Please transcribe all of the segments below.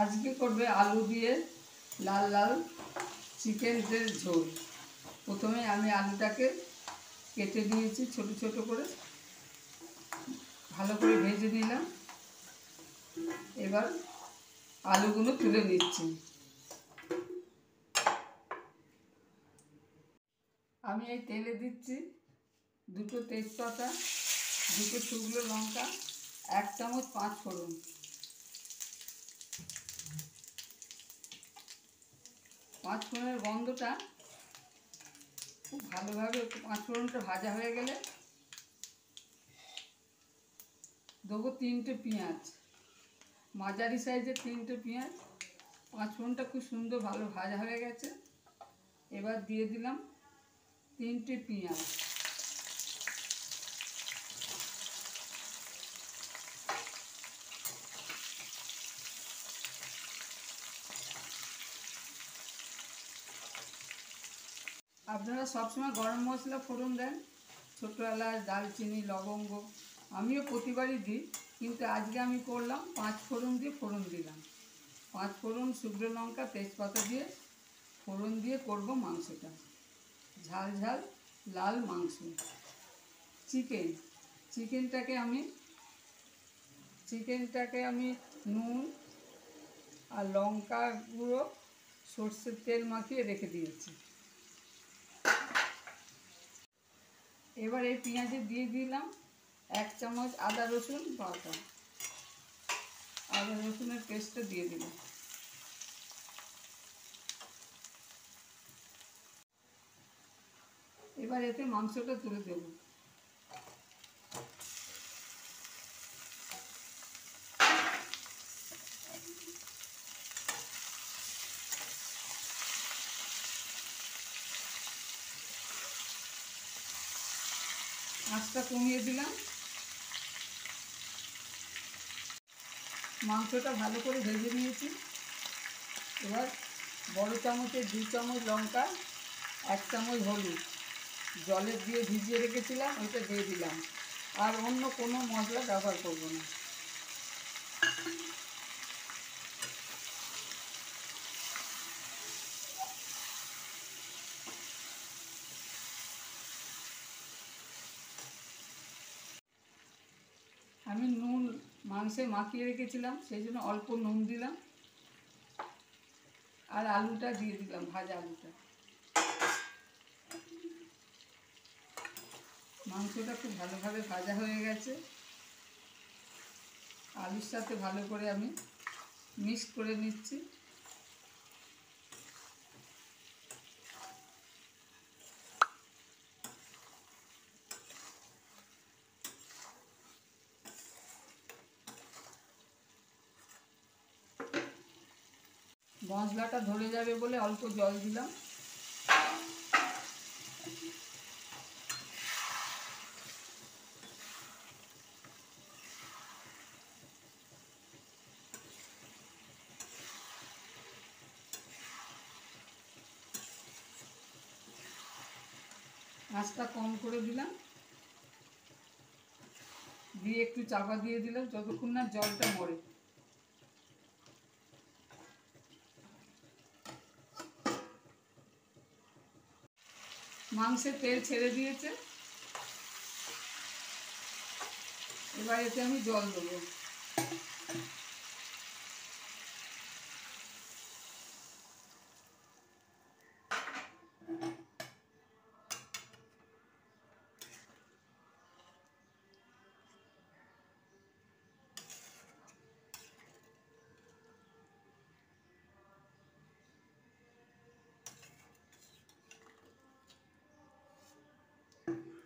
আজকে করবে আলু দিয়ে লাল লাল চিকেনের ঝোল। প্রথমে আমি আলুটাকে কেটে নিয়েছি ছোট ছোট করে, ভালো করে ভেজে নিলাম। এবার আলুগুলো তুলে নিচ্ছি। আমি এই তেলে দিচ্ছি দুটো তেজপাতা, দুটো শুকনো লঙ্কা, 1 চামচ 5 ফোড়ন। পাঁচ ফোড়নের গন্ধটা খুব ভালোভাবে, 5 ফোড়নটা ভাজা হয়ে গেলে দেবো 3টে পেঁয়াজ, মাঝারি সাইজের 3টে পেঁয়াজ। 5 ফোড়নটা খুব সুন্দর ভালো ভাজা হয়ে গেছে। এবার দিয়ে দিলাম 3টে পেঁয়াজ। আপনারা সবসময় গরম মশলা ফোড়ন দেন, ছোটো এলাচ, দারচিনি, লবঙ্গ। আমিও প্রতিবারই দিই, কিন্তু আজকে আমি করলাম 5 ফোড়ন দিয়ে ফোড়ন দিলাম। 5 ফোড়ন, শুকনো লঙ্কা, তেজপাতা দিয়ে ফোড়ন দিয়ে করব মাংসটা। ঝাল ঝাল লাল মাংস। চিকেনটাকে আমি নুন আর লঙ্কা গুঁড়ো, সর্ষের তেল মাখিয়ে রেখে দিয়েছি। এবার এই পেঁয়াজে দিয়ে দিলাম 1 চামচ আদা রসুন বাটা। আদা রসুনের পেস্টটা দিয়ে দিলাম। এবার এতে মাংসটা তুলে দেব। আঁচটা কমিয়ে দিলাম। মাংসটা ভালো করে ভেজে নিয়েছি। এবার বড় চামচে 2 চামচ লঙ্কা, 1 চামচ হলুদ জলে দিয়ে ভিজিয়ে রেখেছিলাম, ওইটা দিয়ে দিলাম। আর অন্য কোনো মশলা ব্যবহার করব না। আমি নুন মাংসে মাখিয়ে রেখেছিলাম, সেই জন্য অল্প নুন দিলাম। আর আলুটা দিয়ে দিলাম, ভাজা আলুটা। মাংসটা খুব ভালোভাবে ভাজা হয়ে গেছে। আলুর সাথে ভালো করে আমি মিক্স করে নিচ্ছি। মশলাটা ধরে যাবে বলে অল্প জল দিলাম। আঁচটা কম করে দিলাম, দিয়ে একটু চাপা দিয়ে দিলাম যতক্ষণ না জলটা মরে। মাংসে তেল ছেড়ে দিয়েছে। এবার এতে আমি জল দেবো।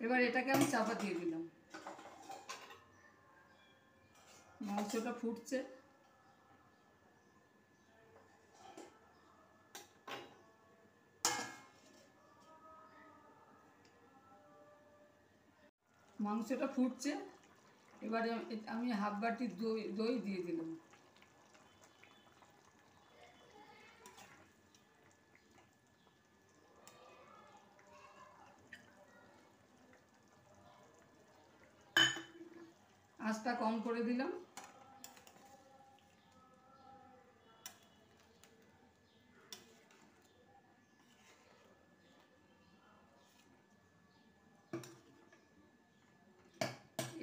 এবার এটাকে আমি চাপা দিয়ে দিলাম। মাংসটা ফুটছে। মাংসটা ফুটছে। এবারে আমি হাফ বাটি দই দিয়ে দিলাম। আঁচটা কম করে দিলাম।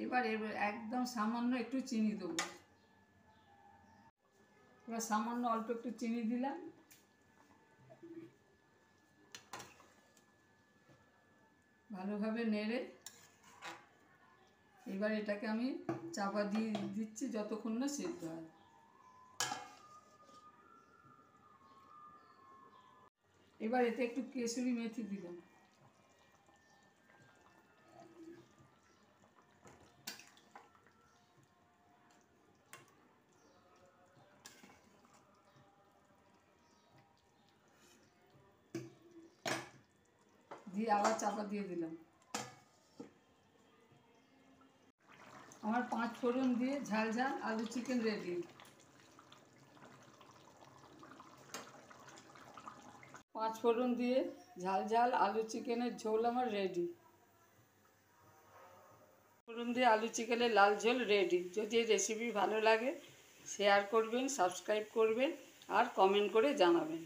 এবার একদম সামান্য একটু চিনি দেবো। এবার সামান্য অল্প একটু চিনি দিলাম। ভালোভাবে নেড়ে এবার এটাকে আমি চাপা দিয়ে দিচ্ছি যতক্ষণ না সেদ্ধ হয়। এবার এতে একটু কেসুরি মেথি দিলাম। দিয়ে আবার চাপা দিয়ে দিলাম। আমার 5 ফোড়ন দিয়ে ঝাল ঝাল আলু চিকেন রেডি। 5 ফোড়ন দিয়ে ঝাল ঝাল আলু চিকেনের ঝোল আমার রেডি। ফোড়ন দিয়ে আলু চিকেনের লাল ঝোল রেডি। যদি এই রেসিপি ভালো লাগে শেয়ার করবেন, সাবস্ক্রাইব করবেন আর কমেন্ট করে জানাবেন।